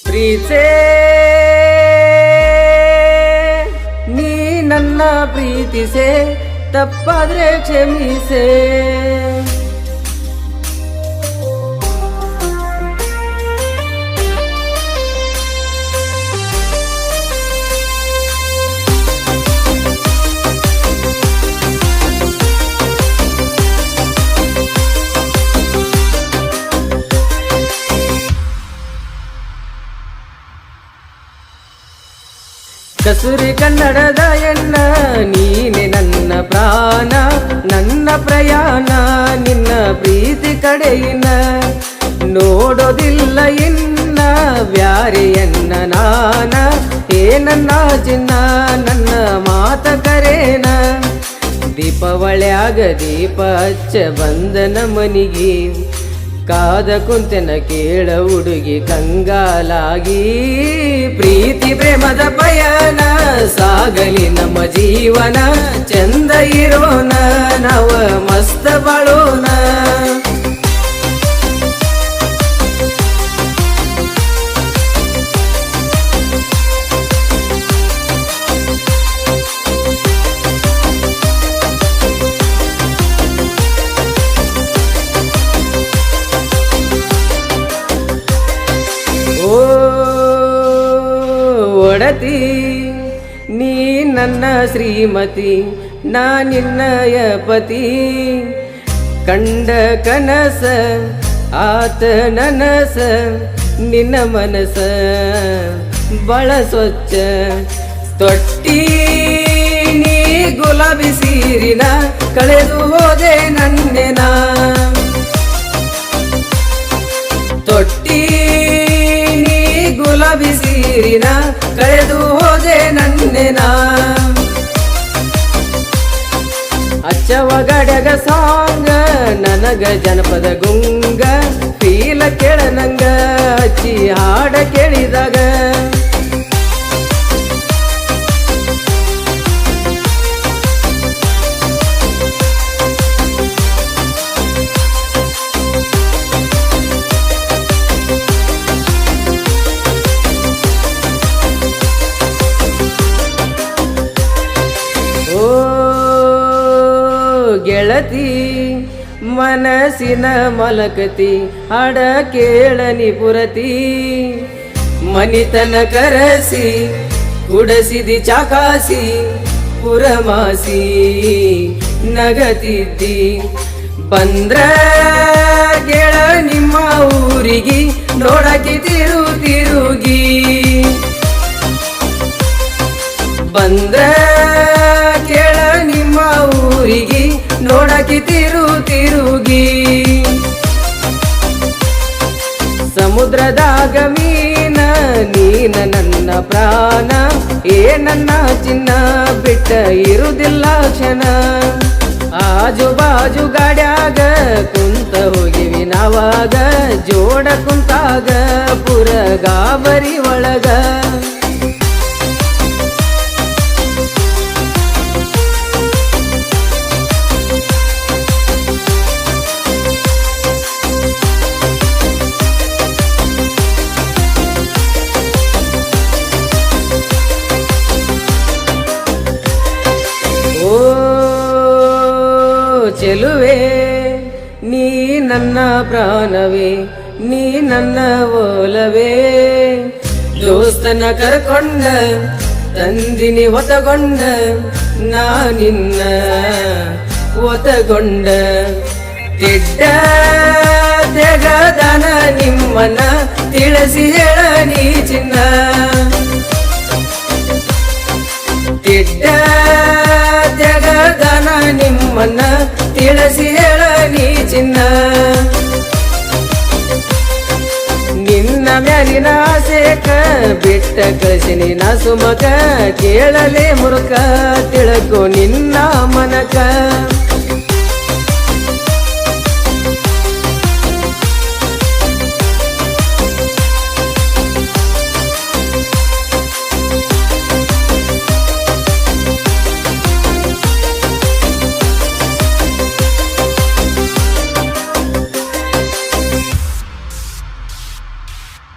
ಪ್ರೀತೆ ನೀ ನನ್ನ ಪ್ರೀತಿಸೆ, ತಪ್ಪಾದ್ರೆ ಕ್ಷಮಿಸೆ. ಕಸೂರಿ ಕನ್ನಡದ ಎನ್ನ ನೀನೆ ನನ್ನ ಪ್ರಾಣ, ನನ್ನ ಪ್ರಯಾಣ ನಿನ್ನ ಪ್ರೀತಿ ಕಡೆಯಿನ. ನೋಡೋದಿಲ್ಲ ಇನ್ನ ಬ್ಯಾರೆಯನ್ನ ನಾನ, ನನ್ನ ಚಿನ್ನ ನನ್ನ ಮಾತ ಕರೇನ. ದೀಪಾವಳಿಯಾಗ ದೀಪ ಹಚ್ಚ ಬಂದನ ಮನಿಗೆ, ಕಾದ ಕುಂತೆನ ಕೇಳ ಹುಡುಗಿ ಕಂಗಾಲಾಗಿ. ಪ್ರೀತಿ ಪ್ರೇಮದ ಪಯಣ ಸಾಗಲಿ ನಮ್ಮ ಜೀವನ, ಚಂದ ಇರೋಣ ನಾವ ಮಸ್ತ ಬಾಳೋಣ. ಒಡತಿ ನೀ ನನ್ನ ಶ್ರೀಮತಿ, ನಾ ನಿನ್ನಯ ಪತಿ. ಕಂಡ ಕನಸ ಆತ ನನಸ, ನಿನ್ನ ಮನಸ ಬಳ ಸ್ವಚ್ಛ. ತೊಟ್ಟಿ ನೀ ಗುಲಾಬಿ ಸೀರಿನ, ಕಳೆದು ಹೋದೆ ನನ್ನೆನ. ತೊಟ್ಟಿ ಗುಲಾಬಿ ಸೀರಿನ, ಕಳೆದು ಹೋದೆ ನನ್ನೆನ. ಅಚ್ಚವ ಗಡಗ ಸಾಂಗ ನನಗ ಜನಪದ ಗುಂಗ, ಫೀಲ ಕೇಳನಂಗ ಹಚ್ಚಿ ಹಾಡ ಕೇಳಿದಾಗ. ಗೆಳತಿ ಮನಸ್ಸಿನ ಮಲಕತಿ, ಹಾಡ ಕೇಳನಿ ಪುರತಿ. ಮನಿತನ ಕರಸಿ ಕುಡಸಿದಿ ಚಾಕಾಸಿ, ಪುರಮಾಸಿ ನಗತಿದ್ದಿ. ಬಂದ್ರ ಗೆಳ ನಿಮ್ಮ ಊರಿಗಿ, ನೋಡಕಿ ತಿರುಗಿ. ಬಂದ್ರ ಕೇಳ ನಿಮ್ಮ ಊರಿಗಿ, ನೋಡಕಿ ತಿರುಗಿ. ಸಮುದ್ರದಾಗ ಮೀನ ನೀನ ನನ್ನ ಪ್ರಾಣ, ನನ್ನ ಚಿನ್ನ ಬಿಟ್ಟ ಇರುವುದಿಲ್ಲ ಕ್ಷಣ. ಆಜು ಬಾಜು ಗಾಡ್ಯಾಗ ಕುಂತ ಹೋಗಿವಿ ನಾವಾಗ, ಜೋಡ ಕುಂತಾಗ ಪುರ ಗಾಬರಿ ಒಳಗ. ಚೆಲುವೆ ನೀ ನನ್ನ ಪ್ರಾಣವೇ, ನೀ ನನ್ನ ಓಲವೇ. ದೋಸ್ತನ ಕರ್ಕೊಂಡ ತಂದಿನಿ ಹೊತಗೊಂಡ, ನಾ ನಿನ್ನ ಒತಗೊಂಡ. ತಿಡ್ಡ ತೆಗದನ ನಿಮ್ಮನ್ನ ತಿಳಿಸಿ ಹೇಳ ನೀ ಚಿನ್ನ. ತಿಡ್ಡ ತೆಗದನ ನಿಮ್ಮನ್ನ ತಿಳಿಸಿ ಹೇಳ ನೀ ಚಿನ್ನ. ನಿನ್ನ ಮ್ಯಾಲಿನ ಆಸೆಕ ಬಿಟ್ಟ ಕಳಿಸಿನಿ ನಾ ಸುಮಕ, ಕೇಳಲೆ ಮುರುಕ ತಿಳಕೋ ನಿನ್ನ ಮನಕ.